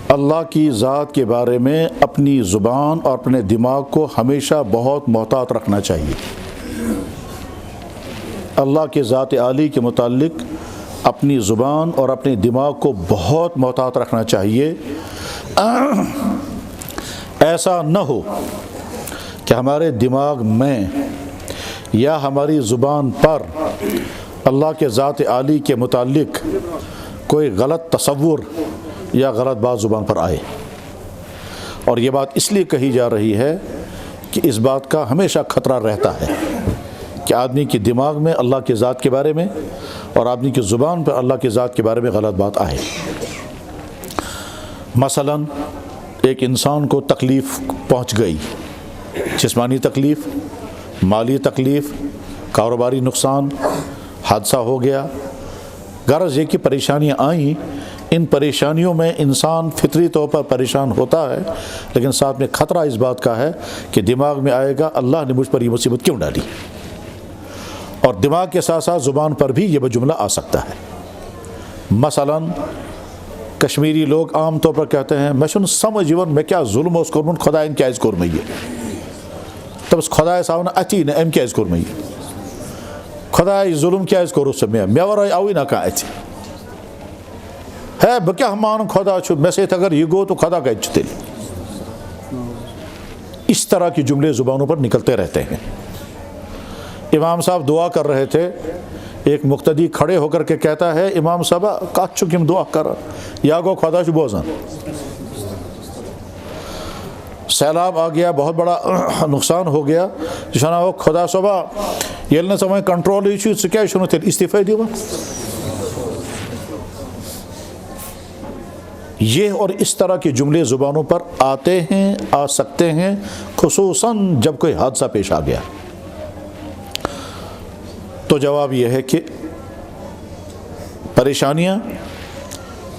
اللہ کی ذات کے بارے میں اپنی زبان اور اپنے دماغ کو ہمیشہ بہت محتاط رکھنا چاہیے۔ اللہ کے ذات عالی کے متعلق اپنی زبان اور اپنے دماغ کو بہت محتاط رکھنا چاہیے۔ ایسا نہ ہو کہ ہمارے دماغ میں یا ہماری زبان پر اللہ کے ذات عالی کے متعلق کوئی غلط تصور یا غلط بات زبان پر آئے۔ اور یہ بات اس لیے کہی جا رہی ہے کہ اس بات کا ہمیشہ خطرہ رہتا ہے کہ آدمی کے دماغ میں اللہ کے ذات کے بارے میں اور آدمی کی زبان پر اللہ کے ذات کے بارے میں غلط بات آئے۔ مثلا ایک انسان کو تکلیف پہنچ گئی، جسمانی تکلیف، مالی تکلیف، کاروباری نقصان، حادثہ ہو گیا، غرض یہ کہ پریشانیاں آئیں۔ ان پریشانیوں میں انسان فطری طور پر پریشان ہوتا ہے، لیکن ساتھ میں خطرہ اس بات کا ہے کہ دماغ میں آئے گا اللہ نے مجھ پر یہ مصیبت کیوں ڈالی، اور دماغ کے ساتھ ساتھ زبان پر بھی یہ جملہ آ سکتا ہے۔ مثلا کشمیری لوگ عام طور پر کہتے ہیں میں سمجھ میں کیا ظلم اس کو خدا ان کیا کور میں تب خدا ساون اتی نا ام کیا کور میں خدا ظلم کیا کور میں ورائے آوی نہ کھانا اتھی ہے بہ کیا مان خدا چھو میں سیت اگر یہ گو تو خدا کا تیل۔ اس طرح کی جملے زبانوں پر نکلتے رہتے ہیں۔ امام صاحب دعا کر رہے تھے، ایک مقتدی کھڑے ہو کر کے کہتا ہے امام صاحب کات چھو کم دعا کر یا گو خدا چھو بوزن، سیلاب آ گیا، بہت بڑا نقصان ہو گیا، جشانا وہ خدا صبح یلنے سمائے کنٹرول ایشو سکیا شنو تھے استعفاء دیوا۔ یہ اور اس طرح کے جملے زبانوں پر آتے ہیں، آ سکتے ہیں، خصوصاً جب کوئی حادثہ پیش آ گیا۔ تو جواب یہ ہے کہ پریشانیاں،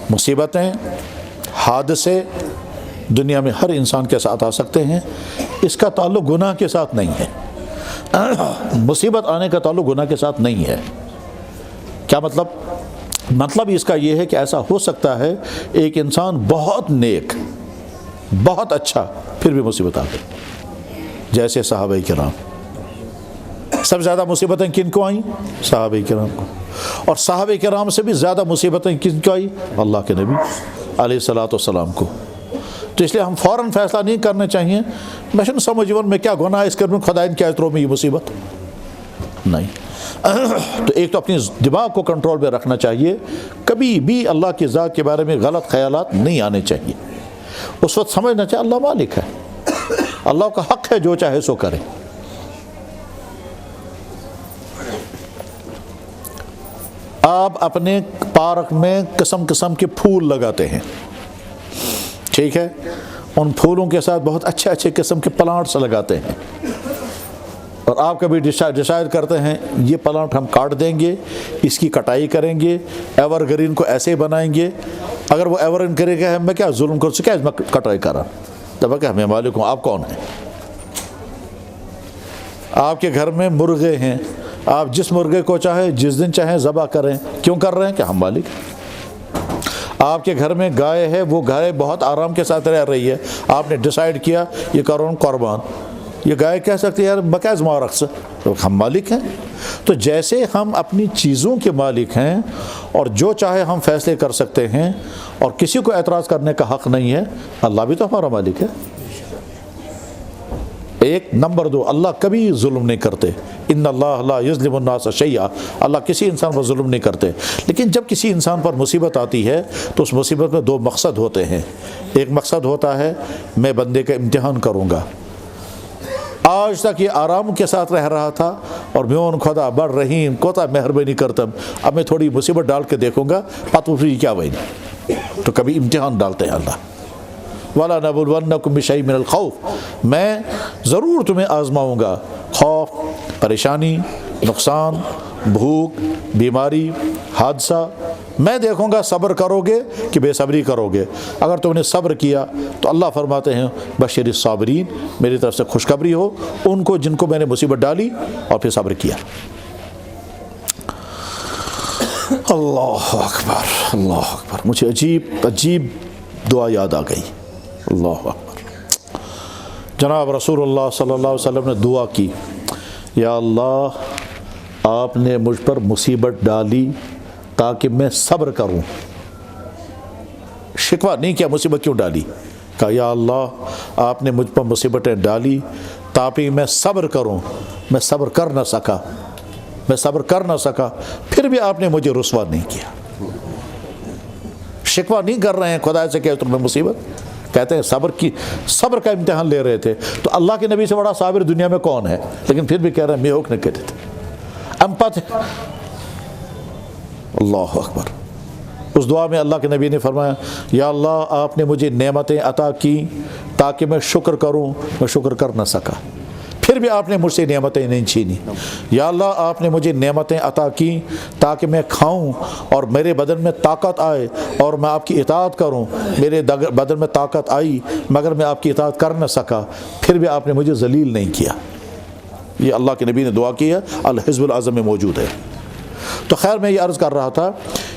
مصیبتیں، حادثے دنیا میں ہر انسان کے ساتھ آ سکتے ہیں۔ اس کا تعلق گناہ کے ساتھ نہیں ہے، مصیبت آنے کا تعلق گناہ کے ساتھ نہیں ہے۔ کیا مطلب اس کا یہ ہے کہ ایسا ہو سکتا ہے ایک انسان بہت نیک، بہت اچھا، پھر بھی مصیبت آ گئی، جیسے صحابہ کرام۔ سب سے زیادہ مصیبتیں کن کو آئیں؟ صحابہ کرام کو۔ اور صحابہ کرام سے بھی زیادہ مصیبتیں کن کو آئیں؟ اللہ کے نبی علیہ الصلوۃ والسلام کو۔ تو اس لیے ہم فوراً فیصلہ نہیں کرنا چاہیے میں سمجھ میں کیا گناہ اس کرنے خدا ان کیا اترو میں یہ مصیبت نہیں۔ تو ایک تو اپنی دماغ کو کنٹرول میں رکھنا چاہیے، کبھی بھی اللہ کی ذات کے بارے میں غلط خیالات نہیں آنے چاہیے۔ اس وقت سمجھنا چاہیے اللہ مالک ہے، اللہ کا حق ہے جو چاہے سو کرے۔ آپ اپنے پارک میں قسم قسم کے پھول لگاتے ہیں، ٹھیک ہے، ان پھولوں کے ساتھ بہت اچھے اچھے قسم کے پلانٹس لگاتے ہیں، اور آپ کبھی ڈیسائیڈ کرتے ہیں یہ پلانٹ ہم کاٹ دیں گے، اس کی کٹائی کریں گے، ایور گرین کو ایسے بنائیں گے۔ اگر وہ ایور گرین کرے گا میں کیا ظلم کر سکیا، میں کٹائی کرا تب کہ میں مالک ہوں، آپ کون ہیں؟ آپ کے گھر میں مرغے ہیں، آپ جس مرغے کو چاہے جس دن چاہیں ذبح کریں، کیوں کر رہے ہیں کہ ہم مالک ہیں۔ آپ کے گھر میں گائے ہے، وہ گائے بہت آرام کے ساتھ رہ رہی ہے، آپ نے ڈیسائیڈ کیا یہ کروں قربان، یہ گائے کہہ سکتے ہیں یار بکیز مارکس، تو ہم مالک ہیں۔ تو جیسے ہم اپنی چیزوں کے مالک ہیں اور جو چاہے ہم فیصلے کر سکتے ہیں اور کسی کو اعتراض کرنے کا حق نہیں ہے، اللہ بھی تو ہمارا مالک ہے۔ ایک نمبر دو، اللہ کبھی ظلم نہیں کرتے، ان اللہ لا یظلم الناس شیئا، اللہ کسی انسان پر ظلم نہیں کرتے۔ لیکن جب کسی انسان پر مصیبت آتی ہے تو اس مصیبت میں دو مقصد ہوتے ہیں۔ ایک مقصد ہوتا ہے میں بندے کا امتحان کروں گا، آج تک یہ آرام کے ساتھ رہ رہا تھا اور میون خدا بڑھ رحیم کوتا مہربانی کرتم، اب میں تھوڑی مصیبت ڈال کے دیکھوں گا پتہ کیا بھائی، تو کبھی امتحان ڈالتے ہیں اللہ۔ وَلَنَبْلُوَنَّكُمْ بِشَيْءٍ مِّنَ الْخَوْفِ، میں ضرور تمہیں آزماؤں گا، خوف، پریشانی، نقصان، بھوک، بیماری، حادثہ، میں دیکھوں گا صبر کرو گے کہ بے صبری کرو گے۔ اگر تم نے صبر کیا تو اللہ فرماتے ہیں بشر الصابرین، میری طرف سے خوشخبری ہو ان کو جن کو میں نے مصیبت ڈالی اور پھر صبر کیا۔ اللہ اکبر، اللہ اکبر۔ مجھے عجیب دعا یاد آ گئی. اللہ اکبر. جناب رسول اللہ صلی اللہ علیہ وسلم نے دعا کی, یا اللہ آپ نے مجھ پر مصیبت ڈالی تاکہ میں صبر کروں. شکوہ نہیں کیا مصیبت کیوں ڈالی, کہا یا اللہ آپ نے مجھ پر مصیبتیں ڈالی تاکہ میں صبر کروں. میں صبر کر نہ سکا, میں صبر کر نہ سکا, پھر بھی آپ نے مجھے رسوا نہیں کیا. شکوہ نہیں کر رہے ہیں خدا سے کہ تمہیں مصیبت, کہتے ہیں صبر کا امتحان لے رہے تھے. تو اللہ کے نبی سے بڑا صابر دنیا میں کون ہے, لیکن پھر بھی کہہ رہے ہیں میں ہوک نہیں کہتے تھے امپت. اللہ اکبر. اس دعا میں اللہ کے نبی نے فرمایا یا اللہ آپ نے مجھے نعمتیں عطا کی تاکہ میں شکر کروں, میں شکر کر نہ سکا, پھر بھی آپ نے مجھ سے نعمتیں نہیں چھینی. یا اللہ آپ نے مجھے نعمتیں عطا کی تاکہ میں کھاؤں اور میرے بدن میں طاقت آئے اور میں آپ کی اطاعت کروں. میرے بدن میں طاقت آئی مگر میں آپ کی اطاعت کر نہ سکا, پھر بھی آپ نے مجھے ذلیل نہیں کیا. یہ اللہ کے نبی نے دعا کی ہے, الحزب العظم میں موجود ہے. تو خیر میں یہ عرض کر رہا تھا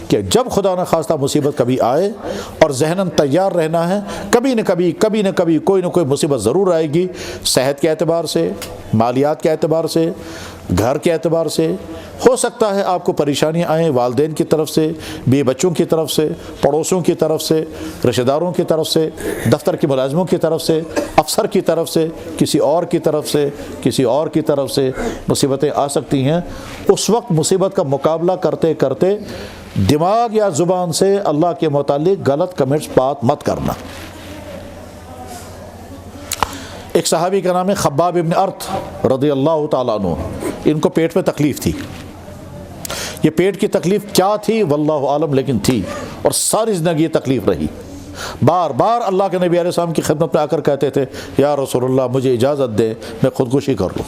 کہ جب خدا نہ خواستہ مصیبت کبھی آئے اور ذہناً تیار رہنا ہے, کبھی نہ کبھی کوئی نہ کوئی مصیبت ضرور آئے گی. صحت کے اعتبار سے, مالیات کے اعتبار سے, گھر کے اعتبار سے. ہو سکتا ہے آپ کو پریشانیاں آئیں والدین کی طرف سے, بیوی بچوں کی طرف سے, پڑوسیوں کی طرف سے, رشتہ داروں کی طرف سے, دفتر کے ملازموں کی طرف سے, افسر کی طرف سے, کسی اور کی طرف سے, کسی اور کی طرف سے مصیبتیں آ سکتی ہیں. اس وقت مصیبت کا مقابلہ کرتے کرتے دماغ یا زبان سے اللہ کے متعلق غلط کمنٹس بات مت کرنا. ایک صحابی کا نام ہے خباب ابن ارت رضی اللہ تعالیٰ عنہ. ان کو پیٹ میں تکلیف تھی. یہ پیٹ کی تکلیف کیا تھی واللہ عالم, لیکن تھی, اور ساری زندگی یہ تکلیف رہی. بار بار اللہ کے نبی علیہ السلام کی خدمت میں آ کر کہتے تھے یا رسول اللہ مجھے اجازت دے میں خودکشی کر لوں.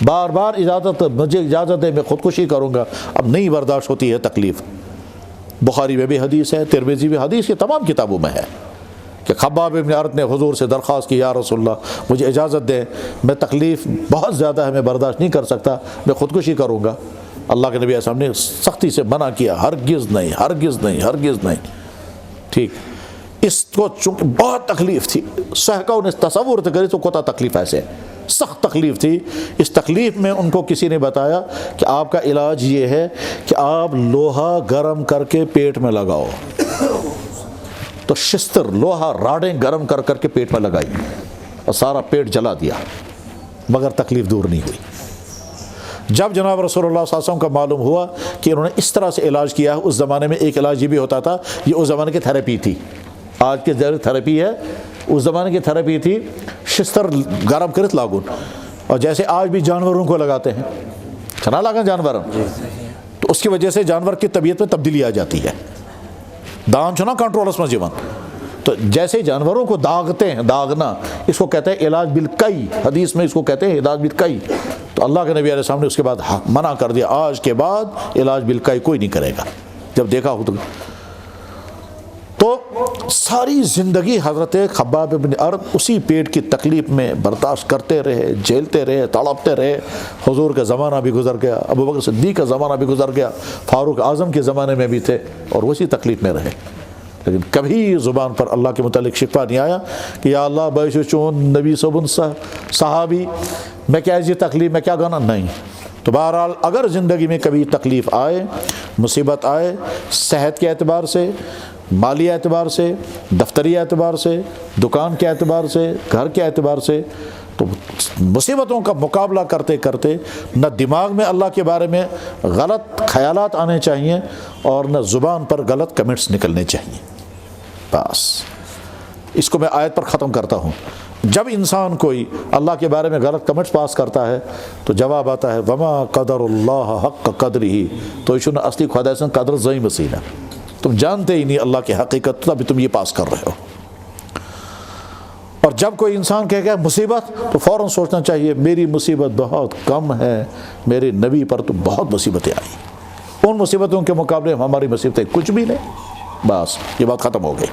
بار بار مجھے اجازت دے میں خودکشی کروں گا, اب نہیں برداشت ہوتی ہے تکلیف. بخاری میں بھی حدیث ہے, ترمذی بھی حدیث, یہ تمام کتابوں میں ہے کہ خباب ابن ارت نے حضور سے درخواست کی یا رسول اللہ مجھے اجازت دیں, میں تکلیف بہت زیادہ ہے, میں برداشت نہیں کر سکتا, میں خودکشی کروں گا. اللہ کے نبی علیہ السلام نے سختی سے منع کیا, ہرگز نہیں, ہرگز نہیں, ہرگز نہیں. ٹھیک, اس کو چونکہ بہت تکلیف تھی, صحکا نے تصور کرے تو کوتا تکلیف ایسے سخت تکلیف تھی. اس تکلیف میں ان کو کسی نے بتایا کہ آپ کا علاج یہ ہے کہ آپ لوہا گرم کر کے پیٹ میں لگاؤ. تو شستر لوہا راڑیں گرم کر کر کے پیٹ میں لگائی اور سارا پیٹ جلا دیا, مگر تکلیف دور نہیں ہوئی. جب جناب رسول اللہ صلی اللہ علیہ وسلم کا معلوم ہوا کہ انہوں نے اس طرح سے علاج کیا ہے, اس زمانے میں ایک علاج یہ بھی ہوتا تھا, یہ اس زمانے کی تھراپی تھی, آج کے تھراپی ہے, اس زمانے کی تھراپی تھی شستر گرم کرت لاگون. اور جیسے آج بھی جانوروں کو لگاتے ہیں, چھنا لگا جانور, تو اس کی وجہ سے جانور کی طبیعت میں تبدیلی آ جاتی ہے. دان چھنا کنٹرولس میں جیون, تو جیسے جانوروں کو داغتے ہیں, داغنا اس کو کہتے ہیں علاج بالکئی, حدیث میں اس کو کہتے ہیں علاج بالکئی. تو اللہ کے نبی علیہ السلام نے اس کے بعد منع کر دیا, آج کے بعد علاج بالکئی کوئی نہیں کرے گا. جب دیکھا ہو تو ساری زندگی حضرت خباب بن ارت اسی پیٹ کی تکلیف میں برداشت کرتے رہے, جھیلتے رہے, تڑپتے رہے. حضور کا زمانہ بھی گزر گیا, ابو بکر صدیق کا زمانہ بھی گزر گیا, فاروق اعظم کے زمانے میں بھی تھے, اور اسی تکلیف میں رہے. لیکن کبھی زبان پر اللہ کے متعلق شکوہ نہیں آیا کہ یا اللہ بیش چون نبی صبن صحابی میں کیا یہ تکلیف, میں کیا گانا, نہیں. تو بہرحال اگر زندگی میں کبھی تکلیف آئے, مصیبت آئے, صحت کے اعتبار سے, مالی اعتبار سے, دفتری اعتبار سے, دکان کے اعتبار سے, گھر کے اعتبار سے, تو مصیبتوں کا مقابلہ کرتے کرتے نہ دماغ میں اللہ کے بارے میں غلط خیالات آنے چاہیے اور نہ زبان پر غلط کمنٹس نکلنے چاہیے. بس اس کو میں آیت پر ختم کرتا ہوں. جب انسان کوئی اللہ کے بارے میں غلط کمنٹس پاس کرتا ہے تو جواب آتا ہے وما قدر اللہ حق قدرہ, تو ایشون اصلی خدا سے قدر زئی مسینہ, تم جانتے ہی نہیں اللہ کی حقیقت, تبھی تم یہ پاس کر رہے ہو. اور جب کوئی انسان کہے گا مصیبت, تو فوراً سوچنا چاہیے میری مصیبت بہت کم ہے, میرے نبی پر تو بہت مصیبتیں آئی, ان مصیبتوں کے مقابلے ہماری مصیبتیں کچھ بھی نہیں. بس یہ بات ختم ہو گئی.